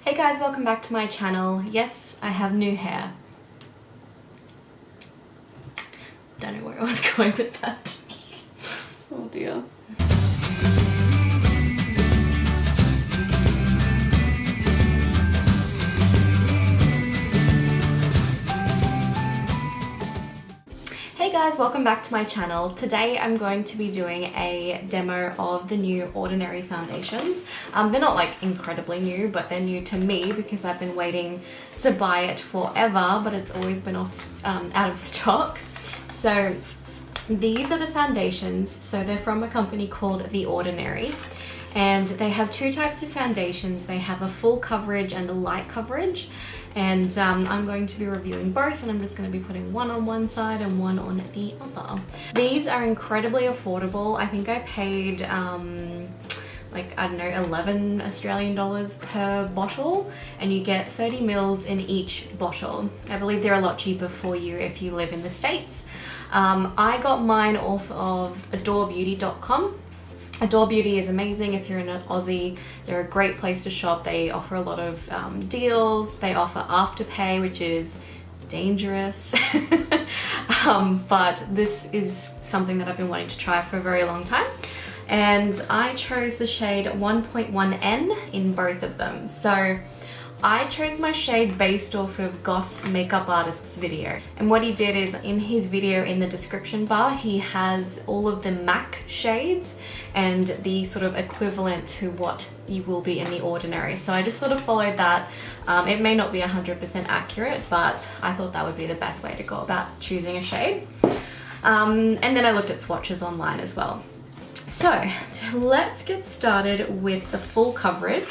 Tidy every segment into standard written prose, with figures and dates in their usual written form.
Hey guys, welcome back to my channel. Yes, I have new hair. Don't know where I was going with that. Oh dear. Hey guys, welcome back to my channel. Today I'm going to be doing a demo of the new Ordinary foundations. They're not like incredibly new, but they're new to me because I've been waiting to buy it forever, but it's always been out of stock. So these are the foundations. So they're from a company called The Ordinary. And they have two types of foundations. They have a full coverage and a light coverage. And I'm going to be reviewing both, and I'm just going to be putting one on one side and one on the other. These are incredibly affordable. I think I paid like, I don't know, 11 Australian dollars per bottle, and you get 30 mils in each bottle. I believe they're a lot cheaper for you if you live in the States. I got mine off of adorebeauty.com. Adore Beauty is amazing if you're in an Aussie. They're a great place to shop. They offer a lot of deals. They offer Afterpay, which is dangerous. But this is something that I've been wanting to try for a very long time. And I chose the shade 1.1N in both of them. So I chose my shade based off of Goss Makeup Artist's video. And what he did is, in his video in the description bar, he has all of the MAC shades and the sort of equivalent to what you will be in The Ordinary. So I just sort of followed that. It may not be 100% accurate, but I thought that would be the best way to go about choosing a shade. And then I looked at swatches online as well. So let's get started with the full coverage.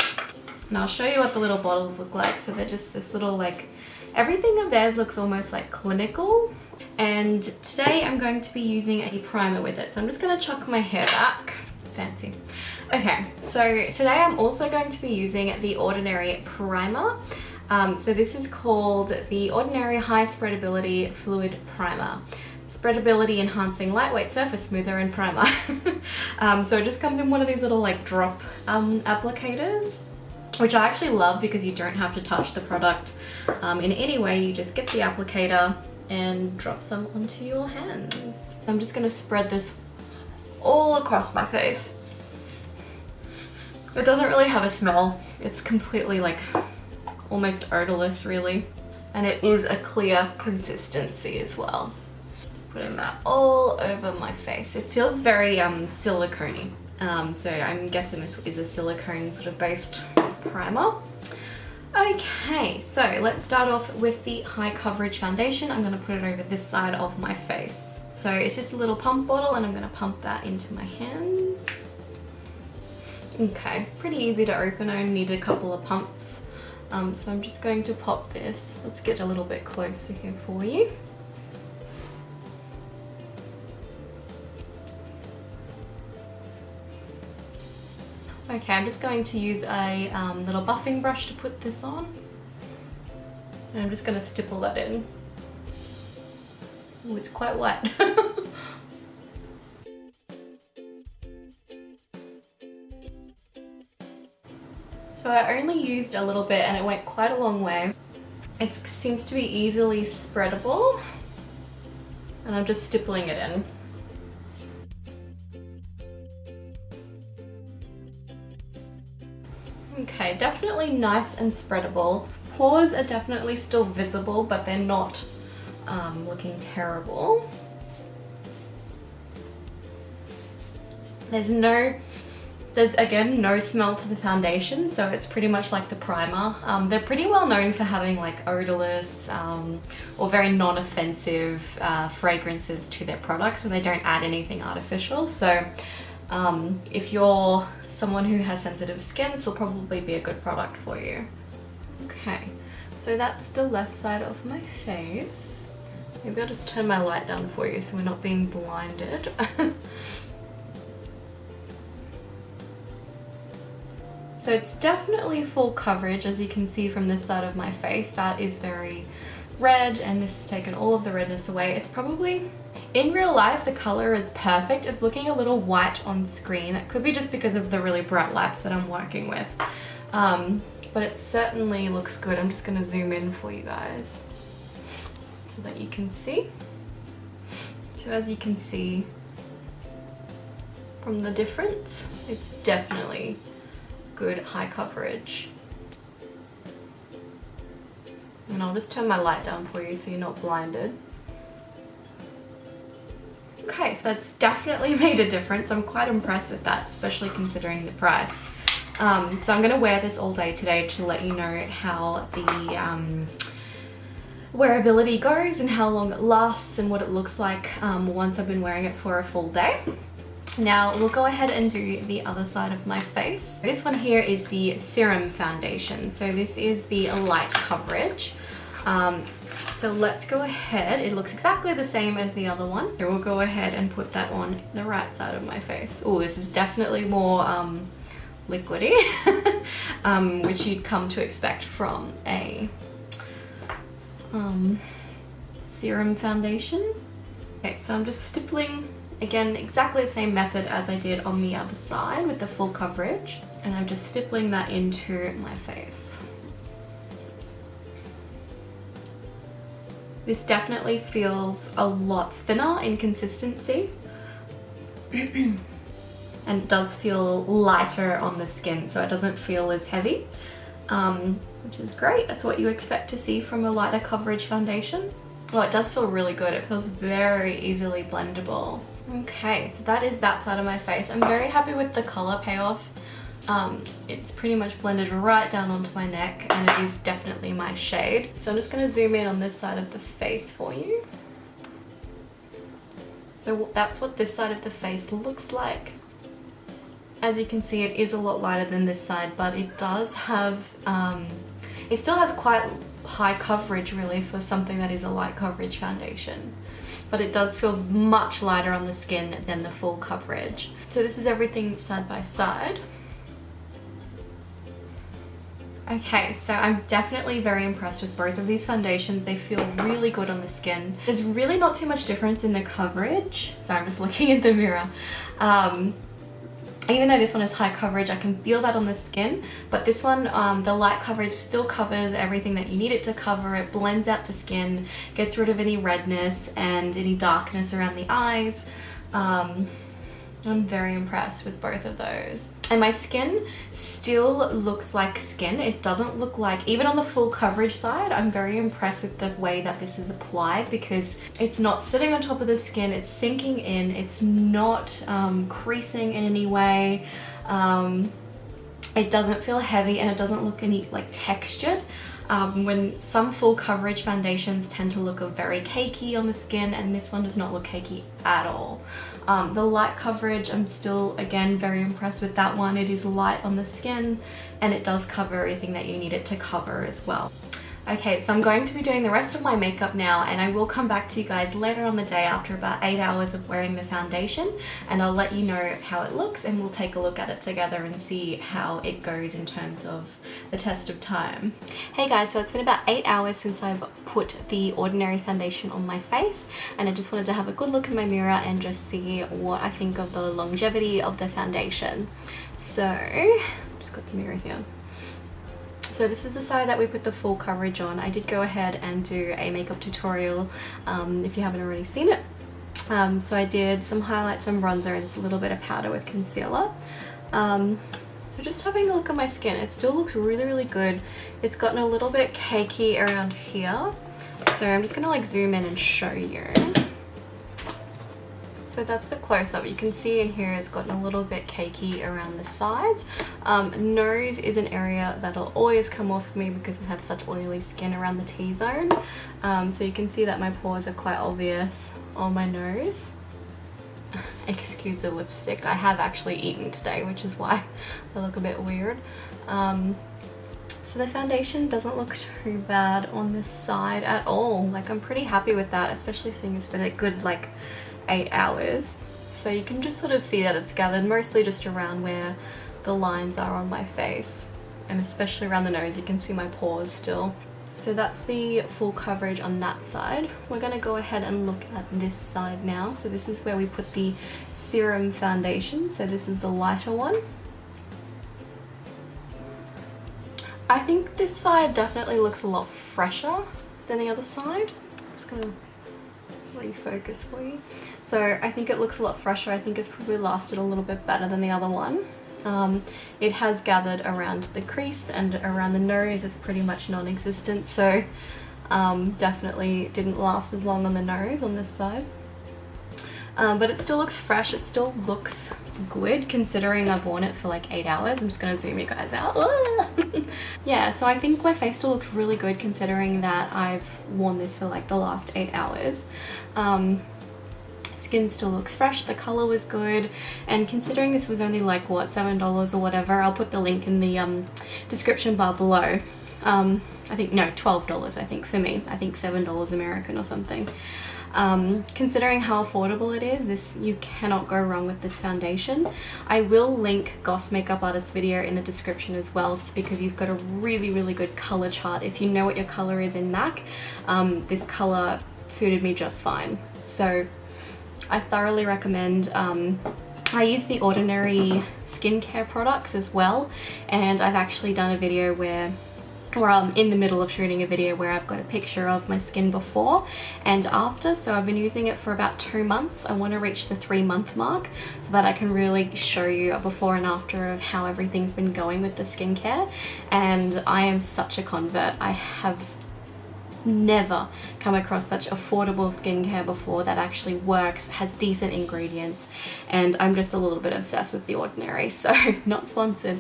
And I'll show you what the little bottles look like. So they're just this little, like, everything of theirs looks almost like clinical. And today I'm going to be using a primer with it. So I'm just going to chuck my hair back. Fancy. Okay, so today I'm also going to be using the Ordinary primer. So this is called the Ordinary High Spreadability Fluid Primer. Spreadability enhancing lightweight surface smoother and primer. So it just comes in one of these little like drop applicators, which I actually love because you don't have to touch the product in any way. You just get the applicator and drop some onto your hands. I'm just going to spread this all across my face. It doesn't really have a smell. It's completely like almost odorless really. And it is a clear consistency as well. Putting that all over my face. It feels very silicone-y. So I'm guessing this is a silicone sort of based primer. Okay, so let's start off with the high coverage foundation. I'm going to put it over this side of my face. So it's just a little pump bottle, and I'm going to pump that into my hands. Okay, pretty easy to open. I only need a couple of pumps. So I'm just going to pop this. Let's get a little bit closer here for you. Okay, I'm just going to use a little buffing brush to put this on. And I'm just going to stipple that in. Oh, it's quite wet. So I only used a little bit and it went quite a long way. It seems to be easily spreadable. And I'm just stippling it in. Okay, definitely nice and spreadable. Pores are definitely still visible, but they're not looking terrible. There's again no smell to the foundation, so it's pretty much like the primer. They're pretty well known for having like odorless or very non-offensive fragrances to their products, and they don't add anything artificial. So if you're someone who has sensitive skin, this will probably be a good product for you. Okay, so that's the left side of my face. Maybe I'll just turn my light down for you so we're not being blinded. So it's definitely full coverage, as you can see from this side of my face. That is very red, and this has taken all of the redness away. It's probably, in real life, the color is perfect. It's looking a little white on screen. That could be just because of the really bright lights that I'm working with. but it certainly looks good. I'm just gonna zoom in for you guys so that you can see. So as you can see from the difference, it's definitely good high coverage. And I'll just turn my light down for you so you're not blinded. Okay, so that's definitely made a difference. I'm quite impressed with that, especially considering the price. So I'm gonna wear this all day today to let you know how the wearability goes and how long it lasts and what it looks like once I've been wearing it for a full day. Now we'll go ahead and do the other side of my face. This one here is the Serum Foundation. So this is the light coverage. So let's go ahead. It looks exactly the same as the other one. We'll go ahead and put that on the right side of my face. Oh, this is definitely more liquidy, which you'd come to expect from a serum foundation. Okay, so I'm just stippling, again, exactly the same method as I did on the other side with the full coverage. And I'm just stippling that into my face. This definitely feels a lot thinner in consistency. And it does feel lighter on the skin, so it doesn't feel as heavy, which is great. That's what you expect to see from a lighter coverage foundation. Oh, it does feel really good. It feels very easily blendable. Okay, so that is that side of my face. I'm very happy with the color payoff. It's pretty much blended right down onto my neck, and it is definitely my shade. So I'm just going to zoom in on this side of the face for you. So that's what this side of the face looks like. As you can see, it is a lot lighter than this side, but it does have, it still has quite high coverage really for something that is a light coverage foundation. But it does feel much lighter on the skin than the full coverage. So this is everything side by side. Okay, so I'm definitely very impressed with both of these foundations. They feel really good on the skin. There's really not too much difference in the coverage. So I'm just looking in the mirror. Even though this one is high coverage, I can feel that on the skin, but this one, the light coverage still covers everything that you need it to cover. It blends out the skin, gets rid of any redness and any darkness around the eyes. I'm very impressed with both of those. And my skin still looks like skin. It doesn't look like, even on the full coverage side, I'm very impressed with the way that this is applied, because it's not sitting on top of the skin, it's sinking in, it's not creasing in any way. It doesn't feel heavy, and it doesn't look any like textured. When some full coverage foundations tend to look very cakey on the skin, and this one does not look cakey at all. The light coverage, I'm still again very impressed with that one. It is light on the skin and it does cover everything that you need it to cover as well. Okay, so I'm going to be doing the rest of my makeup now, and I will come back to you guys later on the day after about 8 hours of wearing the foundation, and I'll let you know how it looks, and we'll take a look at it together and see how it goes in terms of the test of time. Hey guys, so it's been about 8 hours since I've put the Ordinary foundation on my face, and I just wanted to have a good look in my mirror and just see what I think of the longevity of the foundation. So, I've just got the mirror here. So this is the side that we put the full coverage on. I did go ahead and do a makeup tutorial if you haven't already seen it. So I did some highlights and bronzer and just a little bit of powder with concealer. So just having a look at my skin, it still looks really, really good. It's gotten a little bit cakey around here. So I'm just gonna like zoom in and show you. So that's the close-up. You can see in here it's gotten a little bit cakey around the sides. Nose is an area that'll always come off for me because I have such oily skin around the T-zone. So you can see that my pores are quite obvious on my nose. Excuse the lipstick. I have actually eaten today, which is why I look a bit weird. So the foundation doesn't look too bad on this side at all. Like, I'm pretty happy with that, especially seeing it's been a good like 8 hours. So you can just sort of see that it's gathered mostly just around where the lines are on my face, and especially around the nose. You can see my pores still. So that's the full coverage on that side. We're going to go ahead and look at this side now. So this is where we put the Serum foundation. So this is the lighter one. I think this side definitely looks a lot fresher than the other side. I'm just gonna refocus for you. So I think it looks a lot fresher. I think it's probably lasted a little bit better than the other one. It has gathered around the crease and around the nose. It's pretty much non-existent, so definitely didn't last as long on the nose on this side. But it still looks fresh. It still looks good considering I've worn it for like 8 hours. I'm just gonna zoom you guys out. Yeah, so I think my face still looks really good considering that I've worn this for like the last 8 hours. Skin still looks fresh, the color was good, and considering this was only like what, $7 or whatever, I'll put the link in the description bar below. I think, no, $12 I think for me. I think $7 American or something. Considering how affordable it is, this, you cannot go wrong with this foundation. I will link Goss Makeup Artist's video in the description as well, because he's got a really good color chart. If you know what your color is in MAC, this color suited me just fine. So I thoroughly recommend. I use the Ordinary skincare products as well, and I've actually done a video where, or I'm in the middle of shooting a video where I've got a picture of my skin before and after. So I've been using it for about 2 months. I want to reach the 3-month mark so that I can really show you a before and after of how everything's been going with the skincare. And I am such a convert. I have never come across such affordable skincare before that actually works, has decent ingredients, and I'm just a little bit obsessed with The Ordinary, so not sponsored.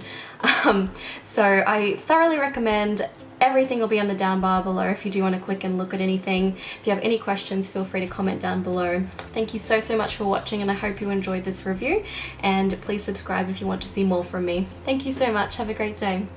So I thoroughly recommend. Everything will be on the down bar below if you do want to click and look at anything. If you have any questions, feel free to comment down below. Thank you so much for watching, and I hope you enjoyed this review, and please subscribe if you want to see more from me. Thank you so much. Have a great day.